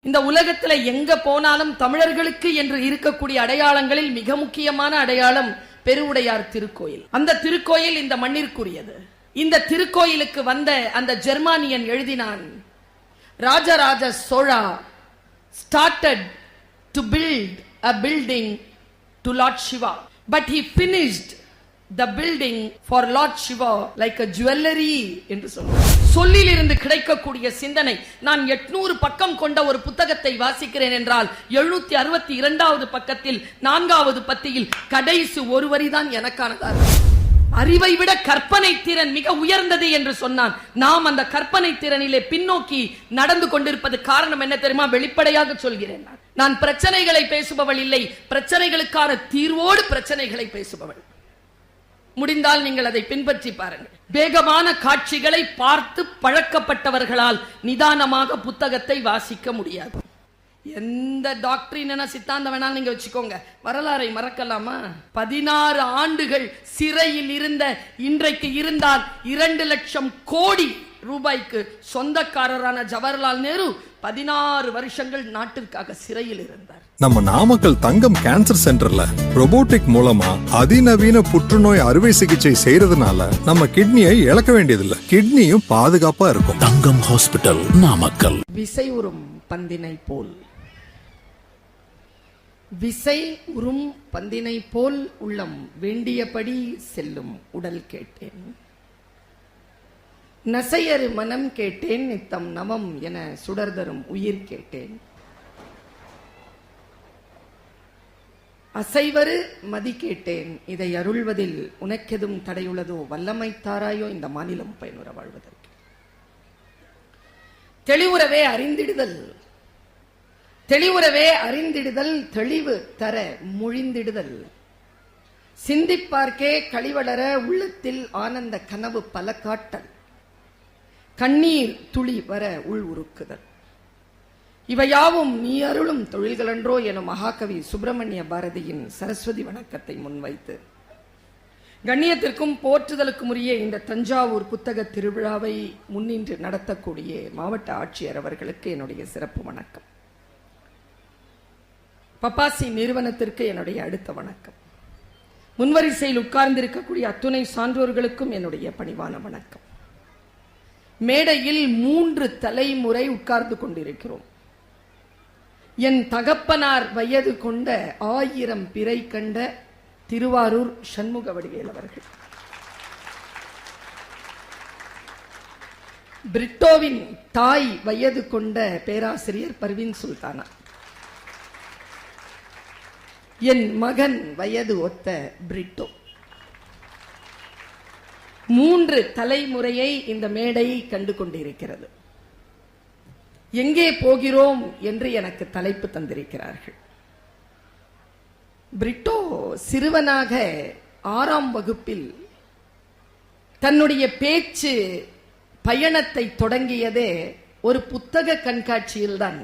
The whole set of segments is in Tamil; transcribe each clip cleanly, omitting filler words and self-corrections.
இந்த உலகத்துல எங்க போனாலும் தமிழர்களுக்கு என்று இருக்கக்கூடிய அடையாளங்களில் மிக முக்கியமான அடையாளம் பெருவுடையார் திருக்கோயில். அந்த திருக்கோயில் இந்த மண்ணிற்குரியது. இந்த திருக்கோயிலுக்கு வந்த அந்த ஜெர்மானியன் எழுதினான், Rajaraja Chola started to build a building to Lord Shiva, but he finished the building for Lord Shiva like a jewelry என்று சொல்றார். சொல்லிலிருந்து கிடைக்கக்கூடிய சிந்தனை. நான் 800 பக்கம் கொண்ட ஒரு புத்தகத்தை வாசிக்கிறேன் என்றால் 762வது பக்கத்தில் 4வது பத்தியில் கடைசி ஒரு வரிதான் எனக்கானதா. அறிவை விட கற்பனை திறன் மிக உயர்ந்தது என்று சொன்னான். நாம் அந்த கற்பனை திறனிலே பின்னோக்கி நடந்து கொண்டிருப்பது காரணம் என்ன தெரியுமா? வெளிப்படையாக சொல்கிறேன், நான் பிரச்சனைகளை பேசுபவள் இல்லை, பிரச்சனைகளுக்கான தீர்வோடு பிரச்சனைகளை பேசுபவள். முடிந்தால் நீங்கள் அதை பின்பற்றி பாருங்கள். வேகமான காட்சிகளை பார்த்து பழக்கப்பட்டவர்களால் நிதானமாக புத்தகத்தை வாசிக்க முடியாது. எந்த டாக்டரின் சித்தாந்தம் வேணாலும் நீங்க வச்சுக்கோங்க, வரலாறை மறக்கலாமா? 16 ஆண்டுகள் சிறையில் இருந்த இன்றைக்கு இருந்தால் 2 லட்சம் கோடி ரூபாய்க்கு சொந்தக்காரரான ஜவஹர்லால் நேரு 16 வருஷங்கள் நாட்டிற்காக சிறையில் இருந்தார். நம்ம நாமக்கல் தங்கம் கேன்சர் சென்டர்ல ரோபோட்டிக் மூலமா அதிநவீன புற்றுநோய் அறுவை சிகிச்சை செய்யறதுனால நம்ம கிட்னியை இழக்க வேண்டியதில்லை, கிட்னியும் பாதுகாப்பா இருக்கும். தங்கம் ஹாஸ்பிட்டல், நாமக்கல். விசை உறும் பந்தினை போல், விசை உறும் பந்தினை போல் உள்ளம் வேண்டியபடி செல்லும் உடல் கேட்டேன், நசையறு மனம் கேட்டேன், நித்தம் நவம் என சுடர்தரும் உயிர் கேட்டேன், அசைவரு மதி கேட்டேன், இதை அருள்வதில் உனக்கெதும் தடையுள்ளதோ, வல்லமை தாராயோ இந்த மாநிலம் பயனுற வாழ்வதற்கு. தெளிவுறவே அறிந்திடுதல், தெளிவுறவே அறிந்திடுதல், தெளிவு தர முழிந்திடுதல், சிந்திப்பார்க்கே கழிவளர உள்ளத்தில் ஆனந்த கனவு பல காட்டல், கண்ணீர் துளி வர உள் உருக்குதல், இவையாவும் நீ அருளும் தொழில்களன்றோ எனும் மகாகவி சுப்பிரமணிய பாரதியின் சரஸ்வதி வணக்கத்தை முன்வைத்து கண்ணியத்திற்கும் போற்றுதலுக்கும் உரிய இந்த தஞ்சாவூர் புத்தக திருவிழாவை முன்னின்று நடத்தக்கூடிய மாவட்ட ஆட்சியர் அவர்களுக்கு என்னுடைய சிறப்பு வணக்கம். பப்பாசி நிறுவனத்திற்கு என்னுடைய அடுத்த வணக்கம். முன்வரிசையில் உட்கார்ந்திருக்கக்கூடிய அத்துணை சான்றோர்களுக்கும் என்னுடைய பணிவான வணக்கம். மேடையில் 3 தலைமுறை உட்கார்ந்து கொண்டிருக்கிறோம். என் தகப்பனார் வயது கொண்ட 1000 பிறை கண்ட திருவாரூர் சண்முக வடிவேல் அவர்கள், பிரிட்டோவின் தாய் வயது கொண்ட பேராசிரியர் பர்வீன் சுல்தானா, என் மகன் வயது ஒத்த பிரிட்டோ. 3 தலைமுறையை இந்த மேடை கண்டு கொண்டிருக்கிறது. எங்கே போகிறோம் என்று எனக்கு தலைப்பு தந்திருக்கிறார்கள். பிரிட்டோ சிறுவனாக 6ஆம் வகுப்பில் தன்னுடைய பேச்சு பயணத்தை தொடங்கியதே ஒரு புத்தக கண்காட்சியில்தான்.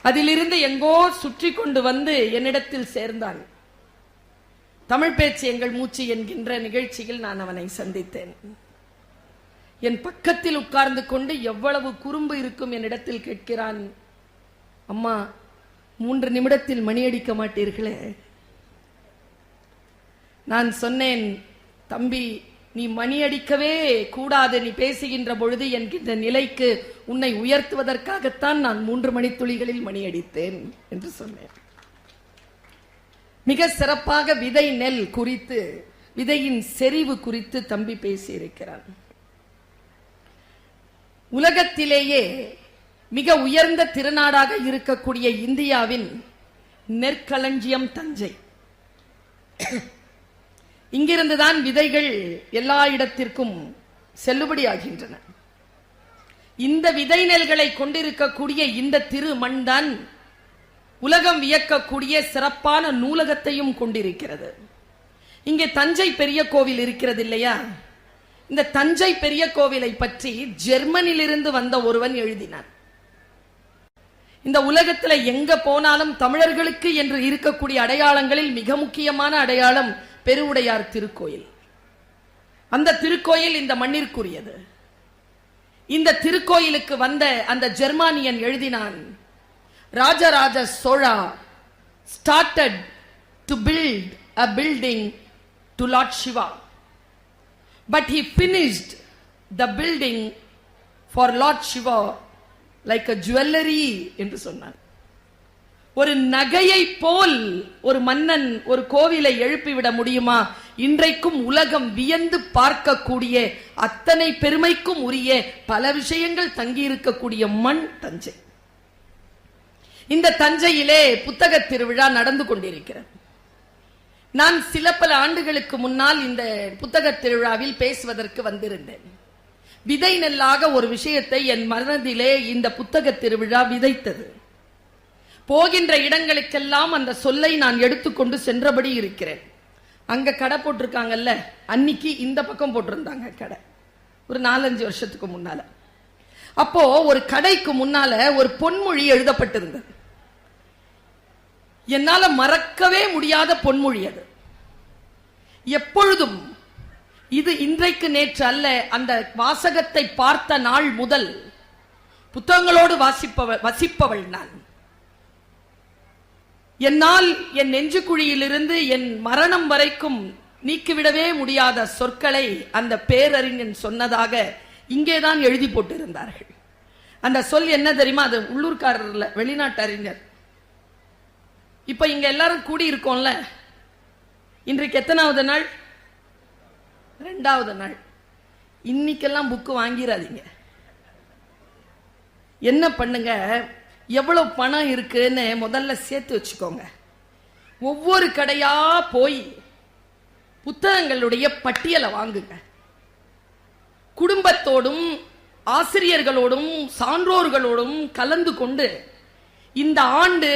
அதிலிருந்து எங்கோ சுற்றி கொண்டு வந்து என்னிடத்தில் சேர்ந்தான். தமிழ் பேச்சு எங்கள் மூச்சு என்கின்ற நிகழ்ச்சியில் நான் அவனை சந்தித்தேன். என் பக்கத்தில் உட்கார்ந்து கொண்டு எவ்வளவு குறும்பு இருக்கும் என்னிடத்தில் கேட்கிறான், அம்மா 3 நிமிடத்தில் மணி அடிக்க மாட்டீர்களே? நான் சொன்னேன், தம்பி நீ மணி அடிக்கவே கூடாது, நீ பேசுகின்ற பொழுது என்கின்ற நிலைக்கு உன்னை உயர்த்துவதற்காகத்தான் நான் 3 மணித்துளிகளில் மணி அடித்தேன் என்று சொன்னேன். மிக சிறப்பாக விதை நெல் குறித்து, விதையின் செறிவு குறித்து தம்பி பேசியிருக்கிறான். உலகத்திலேயே மிக உயர்ந்த திருநாடாக இருக்கக்கூடிய இந்தியாவின் நெற்களஞ்சியம் தஞ்சை. இங்கிருந்துதான் விதைகள் எல்லா இடத்திற்கும் செல்லுபடியாகின்றன. இந்த விதை நெல்களை கொண்டிருக்கக்கூடிய இந்த திரு மண் தான் உலகம் வியக்கக்கூடிய சிறப்பான நூலகத்தையும் கொண்டிருக்கிறது. இங்கே தஞ்சை பெரிய கோவில் இருக்கிறது இல்லையா? இந்த தஞ்சை பெரிய கோவிலை பற்றி ஜெர்மனியிலிருந்து வந்த ஒருவன் எழுதினான். இந்த உலகத்துல எங்க போனாலும் தமிழர்களுக்கு என்று இருக்கக்கூடிய அடையாளங்களில் மிக முக்கியமான அடையாளம் பெருவுடையார் திருக்கோயில். அந்த திருக்கோயில் இந்த மண்ணிற்குரியது. இந்த திருக்கோயிலுக்கு வந்த அந்த ஜெர்மானியன் எழுதினான், Rajaraja Chola started to build a building to Lord Shiva, but he finished the building for Lord Shiva like a jewelry என்று சொன்னார். ஒரு நகையை போல் ஒரு மன்னன் ஒரு கோவிலை எழுப்பிவிட முடியுமா? இன்றைக்கும் உலகம் வியந்து பார்க்கக்கூடிய அத்தனை பெருமைக்கும் உரிய பல விஷயங்கள் தங்கியிருக்கக்கூடிய மண் தஞ்சை. இந்த தஞ்சையிலே புத்தக திருவிழா நடந்து கொண்டிருக்கிறது. நான் சில பல ஆண்டுகளுக்கு முன்னால் இந்த புத்தக திருவிழாவில் பேசுவதற்கு வந்திருந்தேன். விதை நெல்லாக ஒரு விஷயத்தை என் மனதிலே இந்த புத்தக திருவிழா விதைத்தது. போகின்ற இடங்களுக்கெல்லாம் அந்த சொல்லை நான் எடுத்துக்கொண்டு சென்றபடி இருக்கிறேன். அங்க கடை போட்டிருக்காங்கல்ல, அன்னைக்கு இந்த பக்கம் போட்டிருந்தாங்க கடை, ஒரு 4-5 வருஷத்துக்கு முன்னால. அப்போ ஒரு கடைக்கு முன்னால ஒரு பொன்மொழி எழுதப்பட்டிருந்தது. என்னால மறக்கவே முடியாத பொன்மொழி அது. எப்பொழுதும் இது இன்றைக்கு நேற்று அல்ல, அந்த வாசகத்தை பார்த்த நாள் முதல் புத்தகங்களோடு வசிப்பவள் நான். என்னால் என் நெஞ்சுக்குழியிலிருந்து என் மரணம் வரைக்கும் நீக்கிவிடவே முடியாத சொற்களை அந்த பேரறிஞன் சொன்னதாக இங்கேதான் எழுதி போட்டிருந்தார்கள். அந்த சொல் என்ன தெரியுமா? அது உள்ளூர்காரர்ல, வெளிநாட்டு அறிஞர். இப்ப இங்க எல்லாரும் கூடி இருக்கோம்ல, இன்றைக்கு எத்தனாவது நாள்? 2வது நாள். இன்னைக்கெல்லாம் புக்கு வாங்கிடாதீங்க. என்ன பண்ணுங்க, எவ்வளவு பணம் இருக்குன்னு முதல்ல சேர்த்து வச்சுக்கோங்க. ஒவ்வொரு கடையா போய் புத்தகங்களுடைய பட்டியலை வாங்குங்க. குடும்பத்தோடும் ஆசிரியர்களோடும் சான்றோர்களோடும் கலந்து கொண்டு இந்த ஆண்டு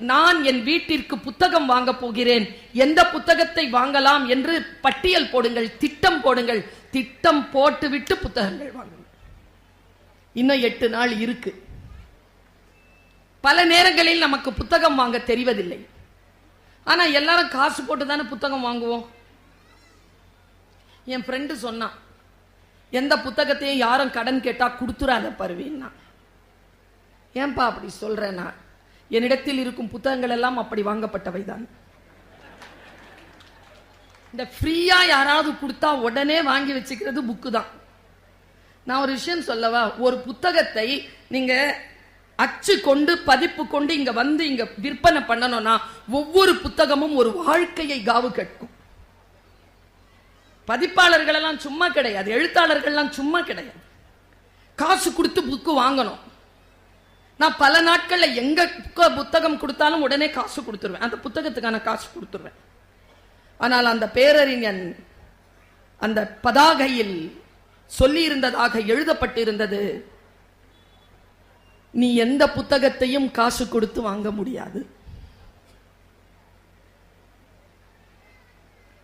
நான் என் வீட்டிற்கு புத்தகம் வாங்க போகிறேன், எந்த புத்தகத்தை வாங்கலாம் என்று பட்டியல் போடுங்கள், திட்டம் போடுங்கள். திட்டம் போட்டுவிட்டு புத்தகங்கள் வாங்குங்கள். இன்னும் 8 நாள் இருக்கு. பல நேரங்களில் நமக்கு புத்தகம் வாங்க தெரிவதில்லை. ஆனா எல்லாரும் காசு போட்டு தானே புத்தகம் வாங்குவோம். என் ஃப்ரெண்டு சொன்னான், எந்த புத்தகத்தையும் யாரும் கடன் கேட்டா கொடுத்துறாத பருவின்னா. ஏன்பா அப்படி சொல்றேன்னா, என்னிடத்தில் இருக்கும் புத்தகங்கள் எல்லாம் அப்படி வாங்கப்பட்டவை தான். இந்த ஃப்ரீயா யாராவது கொடுத்தா உடனே வாங்கி வச்சுக்கிறது புக்கு தான். நான் ஒரு விஷயம் சொல்லவா, ஒரு புத்தகத்தை நீங்க அச்சு கொண்டு பதிப்பு கொண்டு இங்க வந்து இங்க விற்பனை பண்ணணும்னா ஒவ்வொரு புத்தகமும் ஒரு வாழ்க்கையை காவு கேட்கும். பதிப்பாளர்கள் எல்லாம் சும்மா கிடையாது, எழுத்தாளர்கள் எல்லாம் சும்மா கிடையாது. காசு கொடுத்து புக்கு வாங்கணும். நான் பல நாட்கள்ல எங்க புத்தகம் கொடுத்தாலும் உடனே காசு கொடுத்துருவேன், அந்த புத்தகத்துக்கான காசு கொடுத்துருவேன். ஆனால் அந்த பேரறிஞன் அந்த பதாகையில் சொல்லி இருந்ததாக எழுதப்பட்டிருந்தது, நீ எந்த புத்தகத்தையும் காசு கொடுத்து வாங்க முடியாது.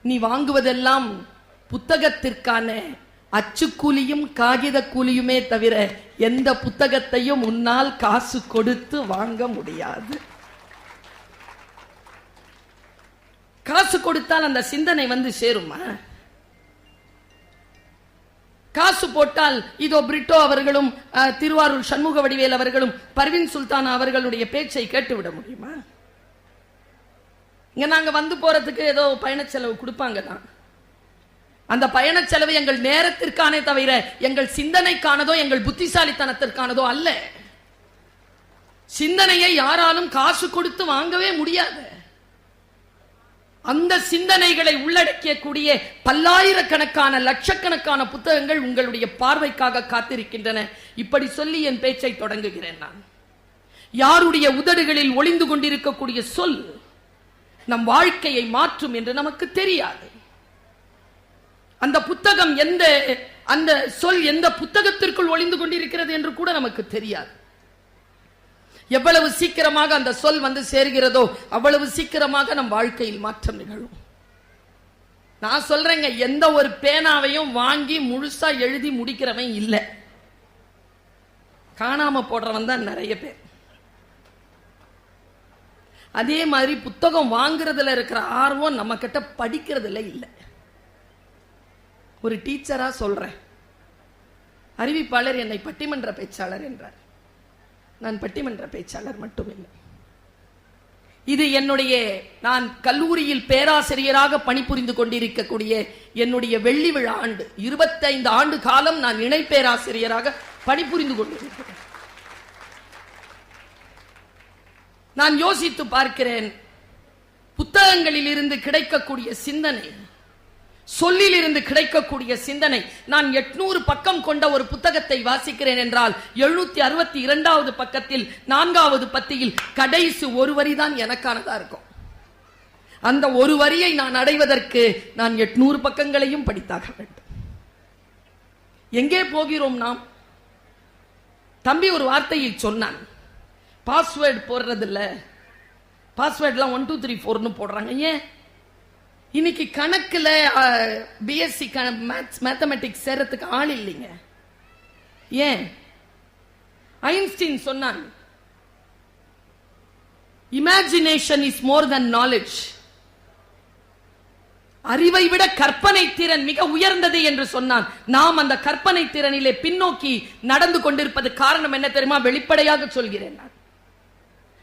நீ வாங்குவதெல்லாம் புத்தகத்திற்கான அச்சுக்கூலியும் காகித கூலியுமே தவிர எந்த புத்தகத்தையும் உன்னால் காசு கொடுத்து வாங்க முடியாது. காசு கொடுத்தால் அந்த சிந்தனை வந்து சேருமா? காசு போட்டால் இதோ பிரிட்டோ அவர்களும் திருவாரூர் சண்முக வடிவேல் அவர்களும் பர்வீன் சுல்தான் அவர்களுடைய பேச்சை கேட்டுவிட முடியுமா? இங்க நாங்க வந்து போறதுக்கு ஏதோ பயண செலவு கொடுப்பாங்க தான். அந்த பயண செலவு எங்கள் நேரத்திற்கானே தவிர எங்கள் சிந்தனைக்கானதோ எங்கள் புத்திசாலித்தனத்திற்கானதோ அல்ல. சிந்தனையை யாராலும் காசு கொடுத்து வாங்கவே முடியாது. அந்த சிந்தனைகளை உள்ளடக்கியக்கூடிய பல்லாயிரக்கணக்கான லட்சக்கணக்கான புத்தகங்கள் உங்களுடைய பார்வைக்காக காத்திருக்கின்றன. இப்படி சொல்லி என் பேச்சை தொடங்குகிறேன். நான் யாருடைய உதடுகளில் ஒளிந்து கொண்டிருக்கக்கூடிய சொல் நம் வாழ்க்கையை மாற்றும் என்று நமக்கு தெரியாது. அந்த புத்தகம் அந்த சொல் எந்த புத்தகத்திற்குள் ஒளிந்து கொண்டிருக்கிறது என்று கூட நமக்கு தெரியாது. எவ்வளவு சீக்கிரமாக அந்த சொல் வந்து சேர்கிறதோ அவ்வளவு சீக்கிரமாக நம் வாழ்க்கையில் மாற்றம் நிகழும். நான் சொல்றேங்க, எந்த ஒரு பேனாவையும் வாங்கி முழுசா எழுதி முடிக்கிறவன் இல்லை, காணாம போடுறவன் தான் நிறைய பேர். அதே மாதிரி புத்தகம் வாங்குறதுல இருக்கிற ஆர்வம் நம்ம கிட்ட படிக்கிறதுல இல்லை. ஒரு டீச்சரா சொல்றேன், அறிவிப்பாளர் என்னை பட்டிமன்ற பேச்சாளர் என்றார். நான் பட்டிமன்ற பேச்சாளர் மட்டுமில்லை, இது நான் கல்லூரியில் பேராசிரியராக பணிபுரிந்து கொண்டிருக்கக்கூடிய என்னுடைய வெள்ளி விழா ஆண்டு. 25 ஆண்டு காலம் நான் இணை பேராசிரியராக பணிபுரிந்து கொண்டிருக்கிறேன். நான் யோசித்து பார்க்கிறேன், புத்தகங்களில் இருந்து கிடைக்கக்கூடிய சிந்தனை, சொல்லில் இருந்து கிடைக்கக்கூடிய சிந்தனை. நான் 800 பக்கம் கொண்ட ஒரு புத்தகத்தை வாசிக்கிறேன் என்றால் 762வது பக்கத்தில் 4வது பத்தியில் கடைசி ஒரு வரி தான் எனக்கானதா இருக்கும். அந்த ஒரு வரியை நான் அடைவதற்கு நான் 800 பக்கங்களையும் படித்தாக வேண்டும். எங்கே போகிறோம் நாம்? தம்பி ஒரு வார்த்தையை சொன்னான், பாஸ்வேர்டு போடுறதில்ல, பாஸ்வேர்ட்லாம் 1 2 3 4ன்னு போடுறாங்க. ஏன்? இன்னைக்கு கணக்குல பிஎஸ்சி மேத்தமெட்டிக்ஸ் சேர்றதுக்கு ஆள் இல்லைங்க. ஏன்? ஐன்ஸ்டீன் சொன்னான், imagination is more than knowledge. அறிவை விட கற்பனை திறன் மிக உயர்ந்தது என்று சொன்னான். நாம் அந்த கற்பனை திறனிலே பின்னோக்கி நடந்து கொண்டிருப்பது காரணம் என்ன தெரியுமா? வெளிப்படையாக சொல்கிறேன்,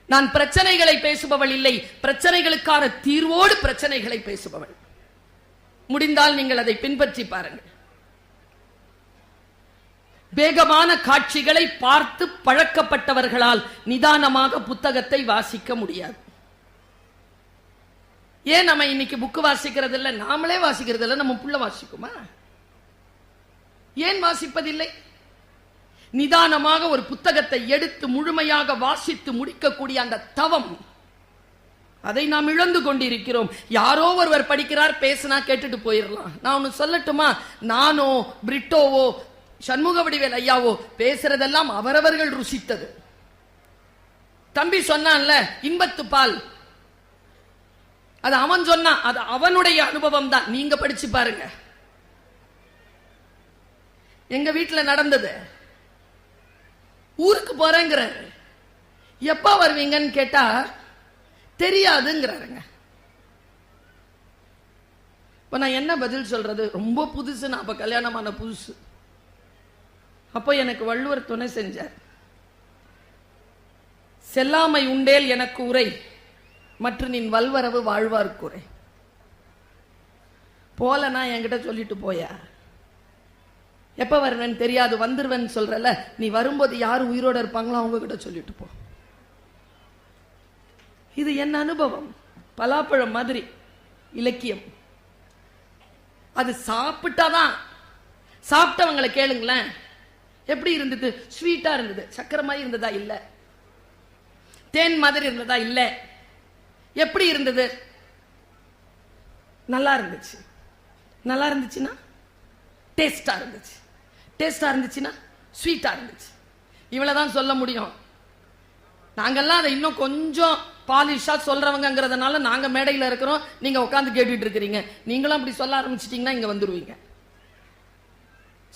நான் பிரச்சனைகளை பேசுபவள் இல்லை, பிரச்சனைகளுக்கான தீர்வோடு பிரச்சனைகளை பேசுபவள். முடிந்தால் நீங்கள் அதை பின்பற்றி பாருங்கள். வேகமான காட்சிகளை பார்த்து பழக்கப்பட்டவர்களால் நிதானமாக புத்தகத்தை வாசிக்க முடியாது. ஏன் நம்ம இன்னைக்கு புக்கு வாசிக்கிறது இல்லை? நாமளே வாசிக்கிறது இல்லை, நம்ம புள்ள வாசிக்குமா? ஏன் வாசிப்பதில்லை? நிதானமாக ஒரு புத்தகத்தை எடுத்து முழுமையாக வாசித்து முடிக்கக்கூடிய அந்த தவம், அதை நாம் இழந்து கொண்டிருக்கிறோம். யாரோ ஒருவர் படிக்கிறார், பேசினா கேட்டுட்டு போயிடலாம். நான் ஒன்னு சொல்லட்டுமா? நானோ பிரிட்டோவோ சண்முக வடிவேல் ஐயாவோ பேசுறதெல்லாம் அவரவர்கள் ருசித்தது. தம்பி சொன்னான்ல இன்பத்து பால், அது அவன் சொன்னான், அது அவனுடைய அனுபவம் தான். நீங்க படிச்சு பாருங்க. எங்க வீட்டுல நடந்தது. ஊருக்கு போறேங்கிறாரு. எப்ப வருவீங்கன்னு கேட்டா தெரியாதுங்கிறாருங்க. இப்ப நான் என்ன பதில் சொல்றது? ரொம்ப புதுசு, நான் அப்ப கல்யாணமான புதுசு. அப்போ எனக்கு வள்ளுவர் துணை செஞ்சார். செல்லாமை உண்டேல் எனக்கு உரை, மற்ற நின் வல்வரவு வாழ்வார்க்குறை. போலனா என்கிட்ட சொல்லிட்டு போயா, எப்ப வருவேன்னு தெரியாது, வந்துருவேன்னு சொல்றல, நீ வரும்போது யாரு உயிரோட இருப்பாங்களோ அவங்க கிட்ட சொல்லிட்டு போ. இது என் அனுபவம். பலாப்பழம் மாதிரி இலக்கியம். அது சாப்பிட்டாதான். சாப்பிட்டவங்களை கேளுங்களேன், எப்படி இருந்தது? ஸ்வீட்டா இருந்தது. சக்கரை மாதிரி இருந்ததா? இல்ல. தேன் மாதிரி இருந்ததா? இல்ல. எப்படி இருந்தது? நல்லா இருந்துச்சு. நல்லா இருந்துச்சுன்னா டேஸ்டா இருந்துச்சு. டேஸ்டா இருந்துச்சுன்னா ஸ்வீட்டா இருந்துச்சு. இவ்வளவுதான் சொல்ல முடியும். நாங்கெல்லாம் அதை இன்னும் கொஞ்சம் பாலிஷா சொல்றவங்கிறதுனால நாங்க மேடையில் இருக்கிறோம், நீங்க உட்கார்ந்து கேட்டுட்டு இருக்கிறீங்க. நீங்களும் அப்படி சொல்ல ஆரம்பிச்சிட்டீங்கன்னா இங்க வந்துருவீங்க.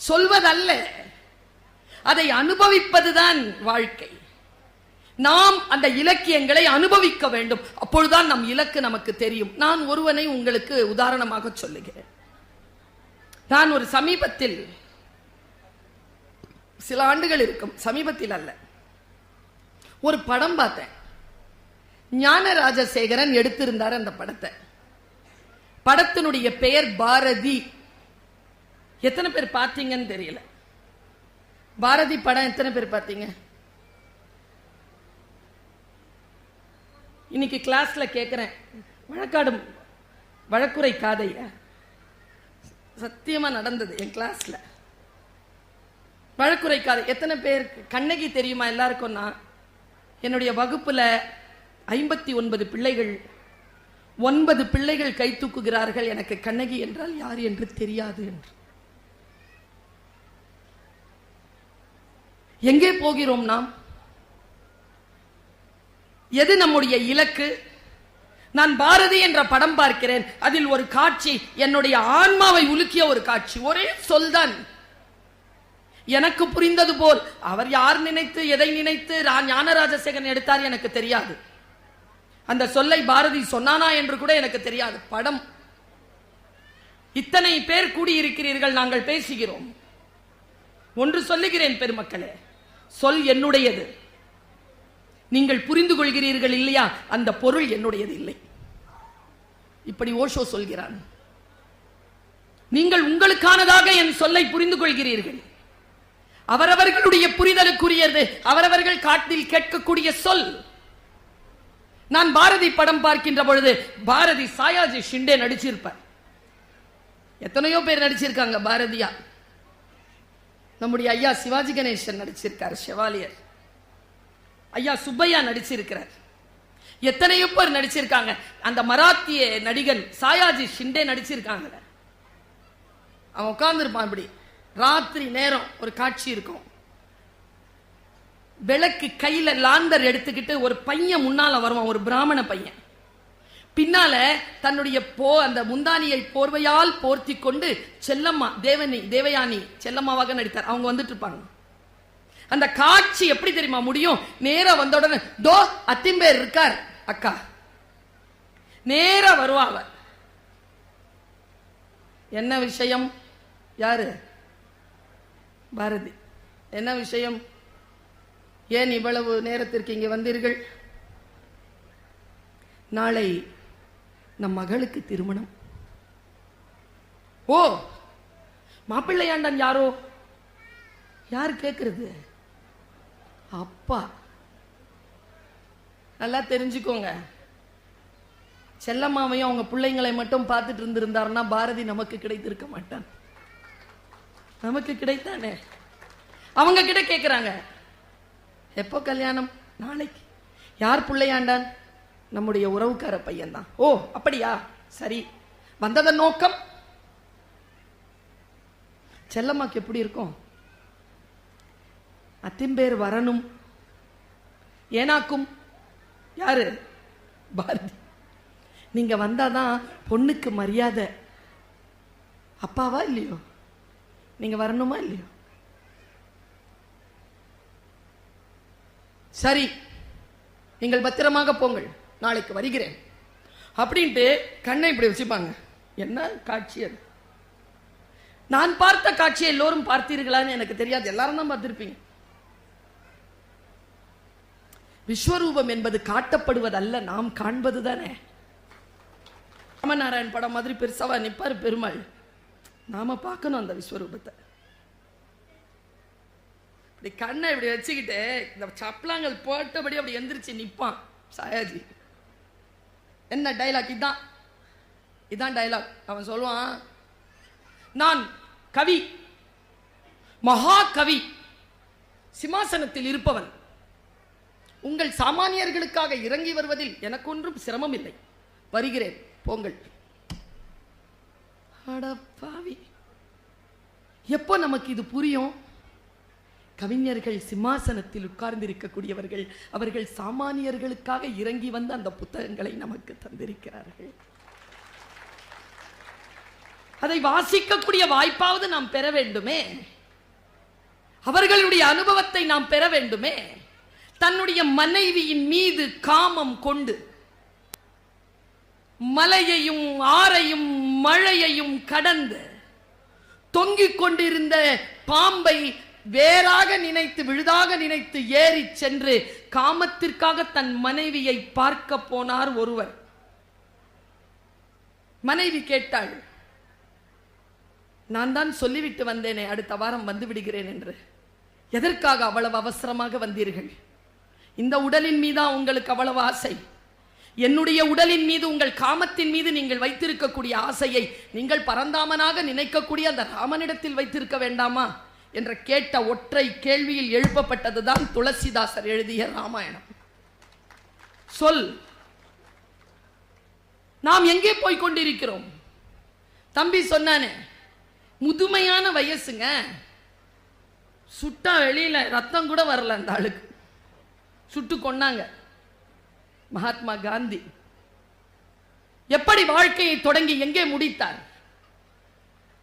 சொல்வதல்ல, அதை அனுபவிப்பதுதான் வாழ்க்கை. நாம் அந்த இலக்கியங்களை அனுபவிக்க வேண்டும். அப்பொழுதுதான் நம் இலக்கு நமக்கு தெரியும். நான் ஒருவனை உங்களுக்கு உதாரணமாக சொல்லுகிறேன். நான் ஒரு சமீபத்தில், சில ஆண்டுகள் இருக்கும், சமீபத்தில் அல்ல, ஒரு படம் பார்த்தேன். ஞான ராஜசேகரன் எடுத்திருந்தார் அந்த படத்தை. படத்தினுடைய பெயர் பாரதி. எத்தனை பேர் பார்த்தீங்கன்னு தெரியல. பாரதி படம் எத்தனை பேர் பார்த்தீங்க? இன்னைக்கு கிளாஸ்ல கேட்கிறேன், வழக்குரை காதைய சத்தியமா நடந்தது என் கிளாஸ்ல. வழக்குரை காதை எத்தனை பேர்? கண்ணகி தெரியுமா எல்லாருக்கும்? என்னுடைய வகுப்புல 59 பிள்ளைகள், 9 பிள்ளைகள் கை தூக்குகிறார்கள், எனக்கு கண்ணகி என்றால் யார் என்று தெரியாது என்று. எங்கே போகிறோம் நாம்? எது நம்முடைய இலக்கு? நான் பாரதி என்ற படம் பார்க்கிறேன். அதில் ஒரு காட்சி என்னுடைய ஆன்மாவை உலுக்கிய ஒரு காட்சி. ஒரே சொல்தான். எனக்கு புரிந்தது போல், அவர் யார் நினைத்து எதை நினைத்து ஞான ராஜசேகரன் எடுத்தார் எனக்கு தெரியாது. அந்த சொல்லை பாரதி சொன்னானா என்று கூட எனக்கு தெரியாது. படம். இத்தனை பேர் கூடியிருக்கிறீர்கள், நாங்கள் பேசுகிறோம். ஒன்று சொல்லுகிறேன் பெருமக்களே, சொல் என்னுடையது. நீங்கள் புரிந்து கொள்கிறீர்கள் இல்லையா? அந்த பொருள் என்னுடையது இல்லை. இப்படி ஓஷோ சொல்கிறான். நீங்கள் உங்களுக்கானதாக என் சொல்லை புரிந்து கொள்கிறீர்கள். அவரவர்களுடைய புரிதலுக்குரியது, அவரவர்கள் காட்டில் கேட்கக்கூடிய சொல். நான் பாரதி படம் பார்க்கின்ற பொழுது பாரதி சாயாஜி ஷிண்டே நடிச்சிருப்பார். எத்தனையோ பேர் நடிச்சிருக்காங்க பாரதியா. நம்முடைய ஐயா சிவாஜி கணேசன் நடிச்சிருக்கார் ஷெவாலியர். ஐயா சுப்பையா நடிச்சிருக்கிறார். எத்தனையோ பேர் நடிச்சிருக்காங்க. அந்த மராத்திய நடிகன் சாயாஜி ஷிண்டே நடிச்சிருக்காங்க. அவன் உட்கார்ந்துருப்பான். இப்படி ராத்திரி நேரம் ஒரு காட்சி இருக்கும். விளக்கு கையில லாந்தர் எடுத்துக்கிட்டு ஒரு பையன் முன்னால வருவான், ஒரு பிராமண பையன். பின்னால தன்னுடைய அந்த முந்தானியை போர்வையால் போர்த்தி கொண்டு செல்லம்மா தேவயானி செல்லம்மாவாக நடித்தார். அவங்க வந்துட்டு இருப்பாங்க. அந்த காட்சி எப்படி தெரியுமா முடியும்? நேரா வந்த உடனே தோ அத்திம்பேர் இருக்கார் அக்கா, நேரா வருவாங்க. என்ன விஷயம்? யாரு? பாரதி. என்ன விஷயம்? ஏன் இவ்வளவு நேரத்திற்கு இங்கே வந்தீர்கள்? நாளை நம் மகளுக்கு திருமணம். ஓ, மாப்பிள்ளையாண்டான் யாரோ? யார் கேட்கிறது? அப்பா. நல்லா தெரிஞ்சுக்கோங்க, செல்லம்மாவையும் அவங்க பிள்ளைங்களை மட்டும் பார்த்துட்டு இருந்திருந்தாருன்னா பாரதி நமக்கு கிடைத்திருக்க மாட்டான். நமக்கு கிடைத்தானே. அவங்க கிட்ட கேட்கிறாங்க, எப்போ கல்யாணம்? நாளைக்கு. யார் பிள்ளையாண்டான்? நம்முடைய உறவுக்கார பையன் தான். ஓ அப்படியா, சரி. வந்ததன் நோக்கம்? செல்லம்மாக்கு எப்படி இருக்கும்? அத்திம்பேர் வரணும். ஏனாக்கும் யாரு? பாரதி. நீங்க வந்தாதான் பொண்ணுக்கு மரியாதை. அப்பாவா இல்லையோ? நீங்க வரணுமா இல்லையோ? சரி, நீங்கள் பத்திரமாக போங்கள், நாளைக்கு வருகிறேன் அப்படின்ட்டு கண்ணை இப்படி வச்சுப்பாங்க. என்ன காட்சி அது? நான் பார்த்த காட்சியை எல்லோரும் பார்த்தீர்களான்னு எனக்கு தெரியாது. எல்லாரும் தான் பார்த்திருப்பீங்க. விஸ்வரூபம் என்பது காட்டப்படுவதல்ல, நாம் காண்பது தானே. ராமநாராயண் படம் மாதிரி பெருசாவா நிப்பாரு பெருமாள்? நாம பார்க்கணும் அந்த விஸ்வரூபத்தை. இப்படி கண்ணை இப்படி வச்சுக்கிட்டு இந்த சப்பலாங்கள் போட்டபடி அப்படி எந்திரிச்சு நிப்பான் சாயாஜி. என்ன டைலாக்? இதான் டைலாக். அவன் சொல்லுவான், நான் கவி, மகா கவி, சிம்மாசனத்தில் இருப்பவன். உங்கள் சாமானியர்களுக்காக இறங்கி வருவதில் எனக்கு ஒன்றும் சிரமம் இல்லை. வருகிறேன், போங்கள். அடப்பாவி, எப்போ நமக்கு இது புரியும்? கவிஞர்கள் சிம்மாசனத்தில் உட்கார்ந்து இருக்கக்கூடியவர்கள், அவர்கள் சாமானியர்களுக்காக இறங்கி வந்து அந்த புத்தகங்களை நமக்கு தந்திருக்கிறார்கள். அதை வாசிக்கக்கூடிய வாய்ப்பாவது நாம் பெற வேண்டுமே. அவர்களுடைய அனுபவத்தை நாம் பெற வேண்டுமே. தன்னுடைய மனைவியின் மீது காமம் கொண்டு மலையையும் ஆறையும் மழையையும் கடந்து தொங்கிக் கொண்டிருந்த பாம்பை வேறாக நினைத்து விழுதாக நினைத்து ஏறி சென்று காமத்திற்காக தன் மனைவியை பார்க்க போனார் ஒருவர். மனைவி கேட்டாள், நான் தான் சொல்லிவிட்டு வந்தேனே அடுத்த வாரம் வந்து விடுகிறேன் என்று. எதற்காக அவ்வளவு அவசரமாக வந்தீர்கள்? இந்த உடலின் மீதா உங்களுக்கு அவ்வளவு ஆசை? என்னுடைய உடலின் மீது, உங்கள் காமத்தின் மீது நீங்கள் வைத்திருக்கக்கூடிய ஆசையை நீங்கள் பரந்தாமனாக நினைக்கக்கூடிய அந்த ராமனிடத்தில் வைத்திருக்க வேண்டாமா என்ற கேட்ட ஒற்றை கேள்வியில் எழுப்பப்பட்டதுதான் துளசிதாசர் எழுதிய ராமாயணம். சொல். நாம் எங்கே போய் கொண்டிருக்கிறோம்? தம்பி சொன்னானே, முதுமையான வயசுங்க, சுட்டா வெளியில ரத்தம் கூட வரல அந்த ஆளுக்கு. சுட்டு கொன்னாங்க. மகாத்மா காந்தி எப்படி வாழ்க்கையை தொடங்கி எங்கே முடித்தார்?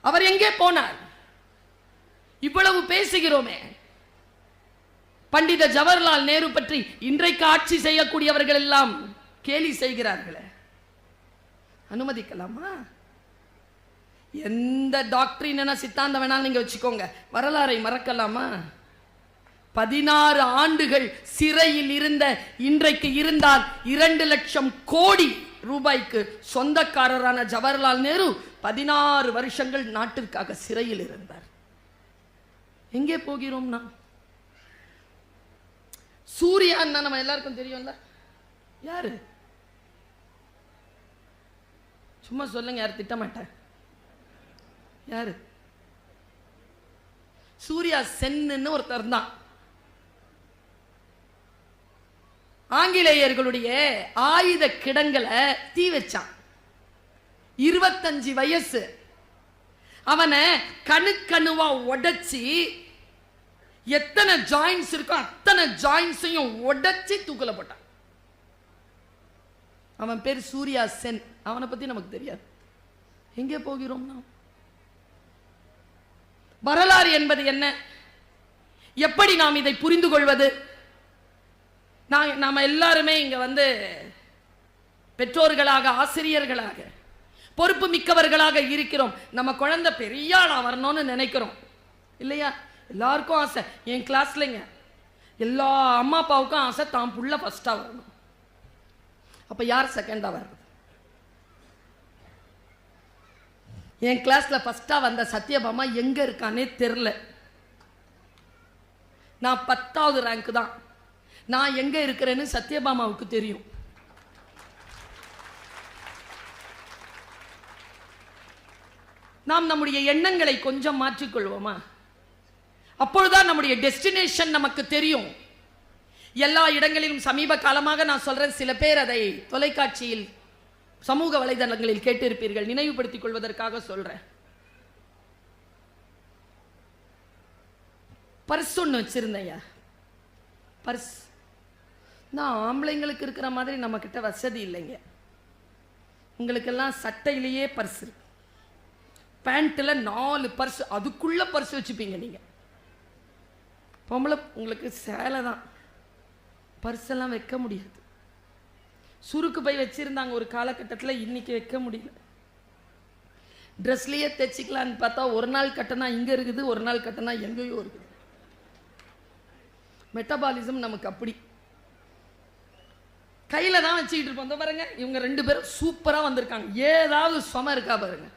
அவர் எங்கே போனார்? இவ்வளவு பேசுகிறோமே. பண்டித ஜவஹர்லால் நேரு பற்றி இன்றைக்கு ஆட்சி செய்யக்கூடியவர்கள் எல்லாம் கேலி செய்கிறார்களே, அனுமதிக்கலாமா? எந்த டாக்டரின் சித்தாந்தம் வேணாலும் நீங்க வச்சுக்கோங்க, வரலாறை மறக்கலாமா? 16 ஆண்டுகள் சிறையில் இருந்த இன்றைக்கு இருந்தால் 2 லட்சம் கோடி ரூபாய்க்கு சொந்தக்காரரான ஜவஹர்லால் நேரு 16 வருஷங்கள் நாட்டிற்காக சிறையில் இருந்தார். எங்கே போகிறோம் நாம்? சூர்யா நம்ம எல்லாருக்கும் தெரியும்ல, யாரு? சும்மா சொல்லுங்க, யாரு திட்டமாட்டேன். யாரு? சூர்யா சென்னு ஒருத்தர் தான். ஆங்கிலேயர்களுடைய ஆயுத கிடங்களை தீ வச்சான். 25 வயசு. அவனை கணுக்கணுவா உடைச்சி எத்தனை ஜாயின்ஸ் இருக்கோ அத்தனை ஜாயின்ஸையும் உடைச்சி தூக்கல போட்டான். அவன் பேர் சூர்யா சென். அவனை பத்தி நமக்கு தெரியாது. எங்கே போகிறோம் நாம்? வரலாறு என்பது என்ன? எப்படி நாம் இதை புரிந்து கொள்வது? நாம எல்லாருமே இங்க பெற்றோர்களாக, ஆசிரியர்களாக, பொறுப்பு மிக்கவர்களாக இருக்கிறோம். நம்ம குழந்தை பெரிய ஆளா வரணும்னு நினைக்கிறோம் இல்லையா? எல்லாருக்கும் ஆசை. என் கிளாஸ்லங்க எல்லா அம்மா அப்பாவுக்கும் ஆசை தான் புள்ள ஃபர்ஸ்டா வரணும். அப்ப யார் செகண்டா வர்றது? என் கிளாஸ்ல ஃபர்ஸ்டா வந்த சத்யபாமா எங்க இருக்கானே தெரியல. நான் 10வது ரேங்க் தான். நான் எங்க இருக்கிறேன்னு சத்யபாமாவுக்கு தெரியும். நாம் நம்முடைய எண்ணங்களை கொஞ்சம் மாற்றிக்கொள்வோமா? அப்பொழுதுதான் நம்முடைய டெஸ்டினேஷன் நமக்கு தெரியும். எல்லா இடங்களிலும் சமீப காலமாக நான் சொல்றேன், சில பேர் அதை தொலைக்காட்சியில் சமூக வலைதளங்களில் கேட்டிருப்பீர்கள், நினைவுபடுத்திக் கொள்வதற்காக சொல்றேன். பர்ஸ் ஒன்று வச்சிருந்தையா, பர்ஸ். நான் ஆம்பளைங்களுக்கு இருக்கிற மாதிரி நம்ம கிட்ட வசதி இல்லைங்க. உங்களுக்கெல்லாம் சட்டையிலேயே பர்ஸ் இருக்கு, பேண்ட்ல 4 பர்ஸ், அதுக்குள்ள பர்ஸ் வச்சுப்பீங்க நீங்க. பொம்பளை உங்களுக்கு சேலை தான், பர்ஸ் எல்லாம் வைக்க முடியாது. சுருக்கு பை வச்சிருந்தாங்க ஒரு காலகட்டத்தில், இன்னைக்கு வைக்க முடியல. ட்ரெஸ்லயே தைச்சிக்கலான்னு பார்த்தா ஒரு நாள் கட்டணா இங்க இருக்குது, ஒரு நாள் கட்டணா எங்கேயோ இருக்குது. மெட்டபாலிசம் நமக்கு அப்படி. கையில தான் வச்சுக்கிட்டு இருப்போம். பாருங்க, இவங்க 2 பேரும் சூப்பரா வந்திருக்காங்க. ஏதாவது சும இருக்கா பாருங்க.